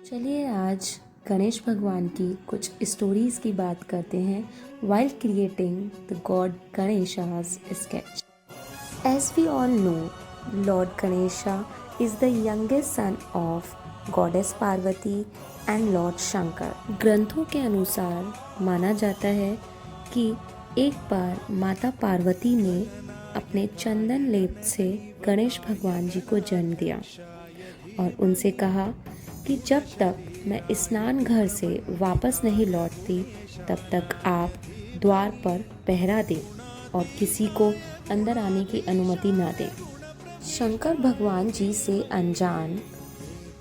चलिए आज गणेश भगवान की कुछ स्टोरीज की बात करते हैं while creating the god Ganesha's sketch. As we all know, Lord Ganesha is the youngest son of goddess Parvati and Lord Shankar. ग्रंथों के अनुसार माना जाता है कि एक बार माता पार्वती ने अपने चंदन लेप से गणेश भगवान जी को जन्म दिया और उनसे कहा कि जब तक मैं स्नान घर से वापस नहीं लौटती तब तक आप द्वार पर पहरा दें और किसी को अंदर आने की अनुमति ना दें। शंकर भगवान जी से अनजान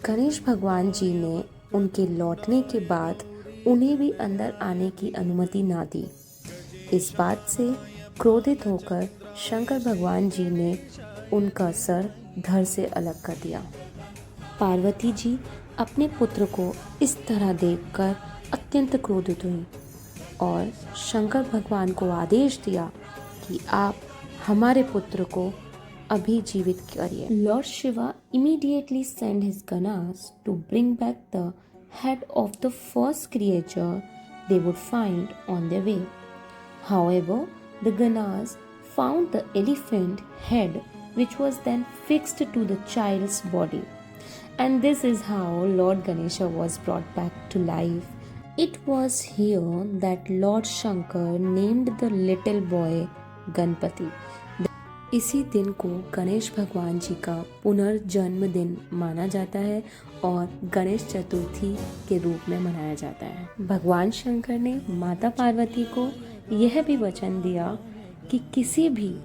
गणेश भगवान जी ने उनके लौटने के बाद उन्हें भी अंदर आने की अनुमति ना दी। इस बात से क्रोधित होकर शंकर भगवान जी ने उनका सर धड़ से अलग कर दिया। पार्वती जी अपने पुत्र को इस तरह देखकर अत्यंत क्रोधित हुई और शंकर भगवान को आदेश दिया कि आप हमारे पुत्र को अभी जीवित करिए। Lord Shiva immediately sent his Ganas to bring back the head of the first creature they would find on their way. However, the Ganas found the elephant head which was then fixed to the child's body. And this is how Lord Ganesha was brought back to life. It was here that Lord Shankar named the little boy Ganpati. इसी दिन को गणेश भगवान जी का पुनर्जन्म दिन माना जाता है और गणेश चतुर्थी के रूप में मनाया जाता है। भगवान शंकर ने माता पार्वती को यह भी वचन दिया कि किसी भी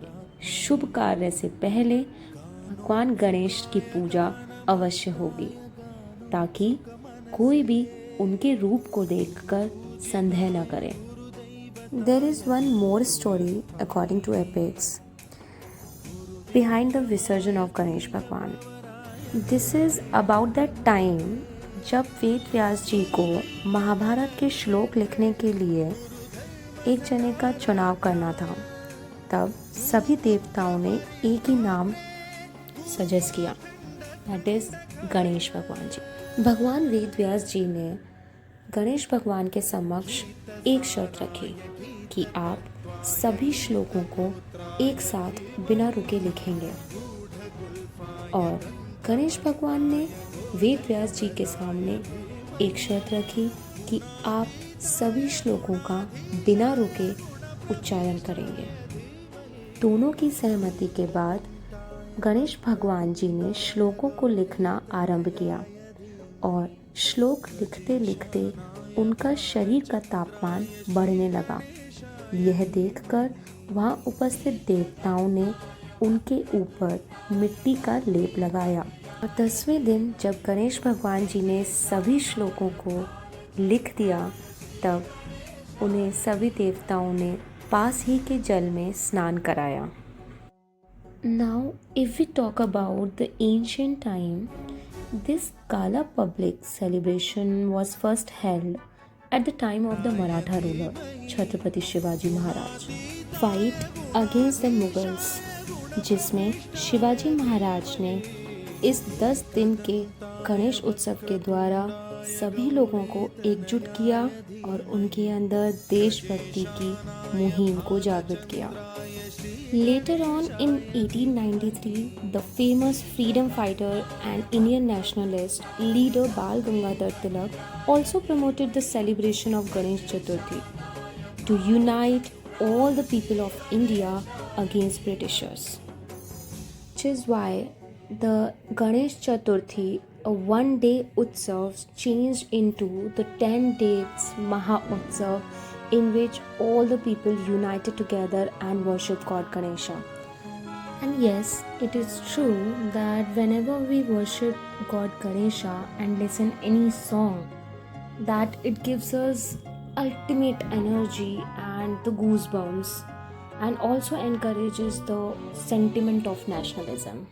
शुभ कार्य से पहले भगवान गणेश की पूजा अवश्य होगी ताकि कोई भी उनके रूप को देखकर संदेह न करे। There is one more story according to epics behind the Visarjan of Ganesh Bhagwan. This is about that time जब वेद व्यास जी को महाभारत के श्लोक लिखने के लिए एक जने का चुनाव करना था। तब सभी देवताओं ने एक ही नाम सजेस्ट किया, दैट इज गणेश भगवान जी। भगवान वेद व्यास जी ने गणेश भगवान के समक्ष एक शर्त रखी कि आप सभी श्लोकों को एक साथ बिना रुके लिखेंगे और गणेश भगवान ने वेद व्यास जी के सामने एक शर्त रखी कि आप सभी श्लोकों का बिना रुके उच्चारण करेंगे। दोनों की सहमति के बाद गणेश भगवान जी ने श्लोकों को लिखना आरंभ किया और श्लोक लिखते लिखते उनका शरीर का तापमान बढ़ने लगा। यह देखकर वहाँ उपस्थित देवताओं ने उनके ऊपर मिट्टी का लेप लगाया और 10वें दिन जब गणेश भगवान जी ने सभी श्लोकों को लिख दिया तब उन्हें सभी देवताओं ने पास ही के जल में स्नान कराया। Now, if we talk about the ancient time, this Kala public celebration was first held at the time of the Maratha ruler Chhatrapati Shivaji Maharaj. Fight against the Mughals, जिसमें शिवाजी महाराज ने इस 10 दिन के गणेश उत्सव के द्वारा सभी लोगों को एकजुट किया और उनके अंदर देशभक्ति की मुहिम को जागृत किया। Later on in 1893, the famous freedom fighter and Indian nationalist leader Bal Gangadhar Tilak also promoted the celebration of Ganesh Chaturthi to unite all the people of India against Britishers. Which is why the Ganesh Chaturthi, a one-day Utsav, changed into the 10 days Maha Utsav, in which all the people united together and worship God Ganesha. And yes, it is true that whenever we worship God Ganesha and listen any song, that it gives us ultimate energy and the goosebumps and also encourages the sentiment of nationalism.